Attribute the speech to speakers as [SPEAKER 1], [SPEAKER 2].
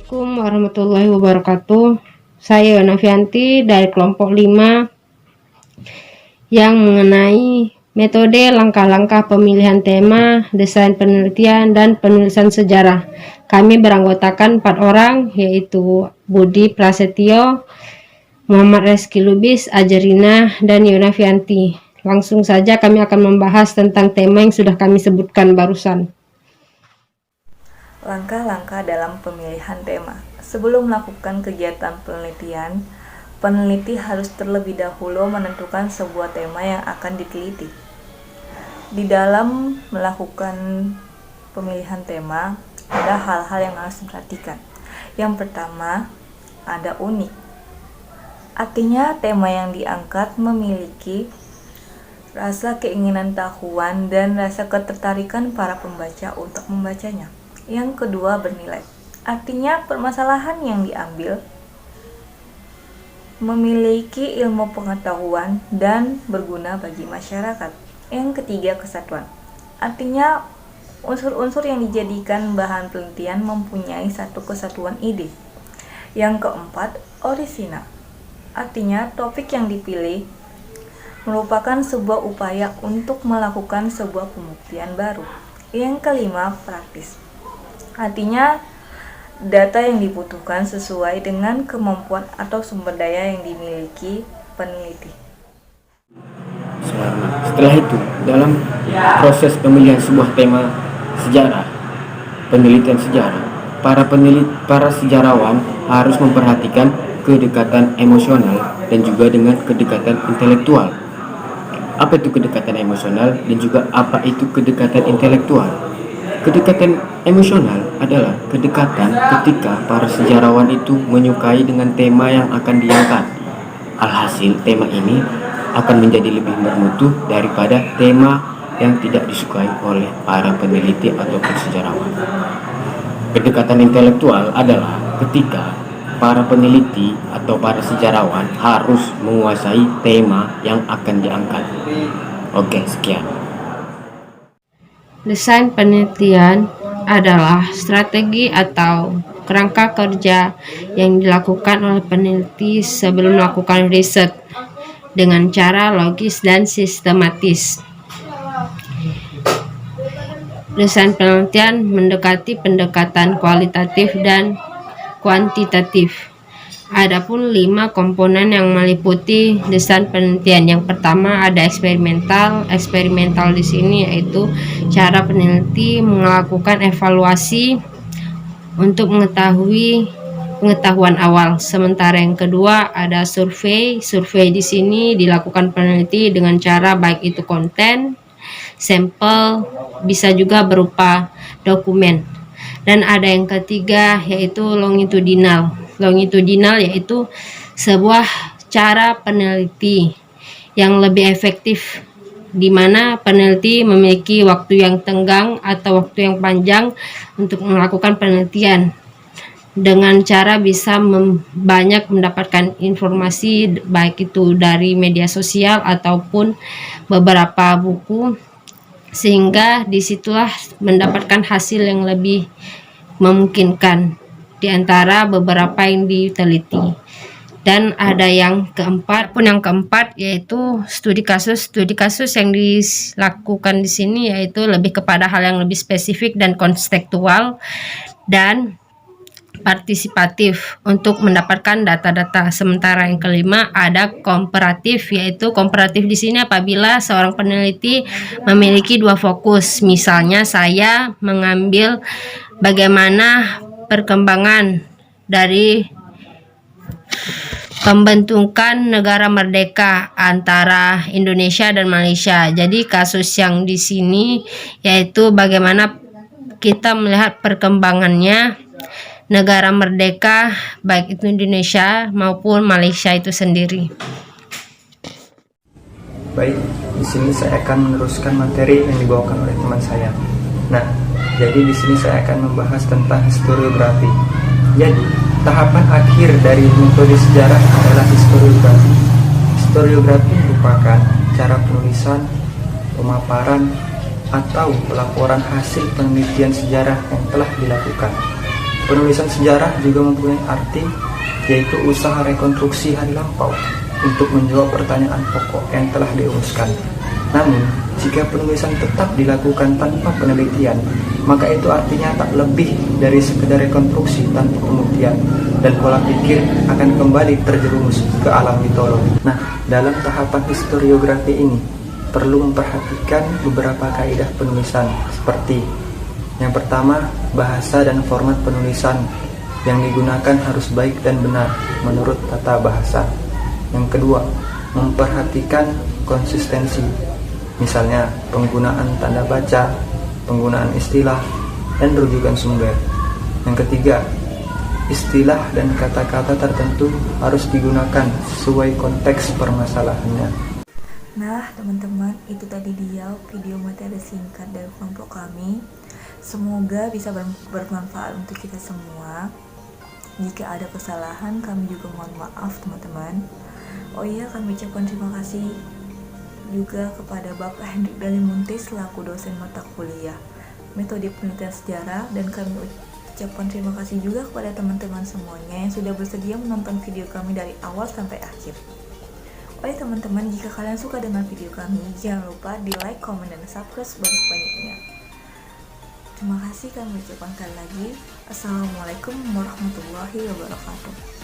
[SPEAKER 1] Assalamualaikum warahmatullahi wabarakatuh. Saya Nafianti dari kelompok 5 yang mengenai metode langkah-langkah pemilihan tema, desain penelitian, dan penulisan sejarah. Kami beranggotakan 4 orang, yaitu Budi Prasetyo, Muhammad Reski Lubis, Ajerina, dan Yonafianti. Langsung saja kami akan membahas tentang tema yang sudah kami sebutkan barusan.
[SPEAKER 2] Langkah-langkah dalam pemilihan tema. Sebelum melakukan kegiatan penelitian, peneliti harus terlebih dahulu menentukan sebuah tema yang akan diteliti. Di dalam melakukan pemilihan tema, ada hal-hal yang harus diperhatikan. Yang pertama, ada unik. Artinya, tema yang diangkat memiliki rasa keinginan tahuan dan rasa ketertarikan para pembaca untuk membacanya. Yang kedua, bernilai. Artinya, permasalahan yang diambil memiliki ilmu pengetahuan dan berguna bagi masyarakat. Yang ketiga, kesatuan. Artinya, unsur-unsur yang dijadikan bahan penelitian mempunyai satu kesatuan ide. Yang keempat, orisinal. Artinya, topik yang dipilih merupakan sebuah upaya untuk melakukan sebuah pembuktian baru. Yang kelima, praktis. Artinya, data yang dibutuhkan sesuai dengan kemampuan atau sumber daya yang dimiliki peneliti.
[SPEAKER 3] Setelah itu, dalam proses pemilihan sebuah tema sejarah, penelitian sejarah, para sejarawan harus memperhatikan kedekatan emosional dan juga dengan kedekatan intelektual. Apa itu kedekatan emosional dan juga apa itu kedekatan intelektual? Kedekatan emosional adalah kedekatan ketika para sejarawan itu menyukai dengan tema yang akan diangkat. Alhasil, tema ini akan menjadi lebih bermutu daripada tema yang tidak disukai oleh para peneliti ataupun sejarawan. Kedekatan intelektual adalah ketika para peneliti atau para sejarawan harus menguasai tema yang akan diangkat. Oke, sekian.
[SPEAKER 1] Desain penelitian adalah strategi atau kerangka kerja yang dilakukan oleh peneliti sebelum melakukan riset dengan cara logis dan sistematis. Desain penelitian mendekati pendekatan kualitatif dan kuantitatif. Adapun 5 komponen yang meliputi desain penelitian. Yang pertama ada eksperimental. Eksperimental di sini yaitu cara peneliti melakukan evaluasi untuk mengetahui pengetahuan awal. Sementara yang kedua ada survei. Survei di sini dilakukan peneliti dengan cara baik itu konten, sampel, bisa juga berupa dokumen. Dan ada yang ketiga yaitu longitudinal. Longitudinal yaitu sebuah cara peneliti yang lebih efektif, di mana peneliti memiliki waktu yang tenggang atau waktu yang panjang untuk melakukan penelitian dengan cara bisa banyak mendapatkan informasi baik itu dari media sosial ataupun beberapa buku, sehingga disitulah mendapatkan hasil yang lebih memungkinkan di antara beberapa yang diteliti. Dan ada yang keempat, yaitu studi kasus. Studi kasus yang dilakukan di sini yaitu lebih kepada hal yang lebih spesifik dan konstekstual dan partisipatif untuk mendapatkan data-data. Sementara yang kelima ada komparatif, yaitu komparatif di sini apabila seorang peneliti memiliki 2 fokus. Misalnya saya mengambil bagaimana perkembangan dari pembentukan negara merdeka antara Indonesia dan Malaysia. Jadi kasus yang di sini yaitu bagaimana kita melihat perkembangannya negara merdeka baik itu Indonesia maupun Malaysia itu sendiri.
[SPEAKER 4] Baik, di sini saya akan meneruskan materi yang dibawakan oleh teman saya. Nah, jadi di sini saya akan membahas tentang historiografi. Jadi, tahapan akhir dari metode sejarah adalah historiografi. Historiografi merupakan cara penulisan, pemaparan, atau pelaporan hasil penelitian sejarah yang telah dilakukan. Penulisan sejarah juga mempunyai arti, yaitu usaha rekonstruksi hari lampau untuk menjawab pertanyaan pokok yang telah dirumuskan. Namun, jika penulisan tetap dilakukan tanpa penelitian, maka itu artinya tak lebih dari sekedar rekonstruksi tanpa pembuktian, dan pola pikir akan kembali terjerumus ke alam mitologi. Nah, dalam tahapan historiografi ini, perlu memperhatikan beberapa kaidah penulisan, seperti yang pertama, bahasa dan format penulisan yang digunakan harus baik dan benar menurut tata bahasa. Yang kedua, memperhatikan konsistensi, misalnya penggunaan tanda baca, penggunaan istilah, dan rujukan sumber. Yang ketiga, istilah dan kata-kata tertentu harus digunakan sesuai konteks permasalahannya.
[SPEAKER 2] Nah, teman-teman, itu tadi dia video materi singkat dari kelompok kami. Semoga bisa bermanfaat untuk kita semua. Jika ada kesalahan, kami juga mohon maaf, teman-teman. Oh iya, kami ucapkan terima kasih juga kepada Bapak Hendrik Dalimunti selaku dosen mata kuliah Metode Penelitian Sejarah, dan kami ucapkan terima kasih juga kepada teman-teman semuanya yang sudah bersedia menonton video kami dari awal sampai akhir. Oh ya teman-teman, jika kalian suka dengan video kami, jangan lupa di like, komen, dan subscribe sebanyak-banyaknya. Terima kasih, kami ucapkan sekali lagi. Assalamualaikum warahmatullahi wabarakatuh.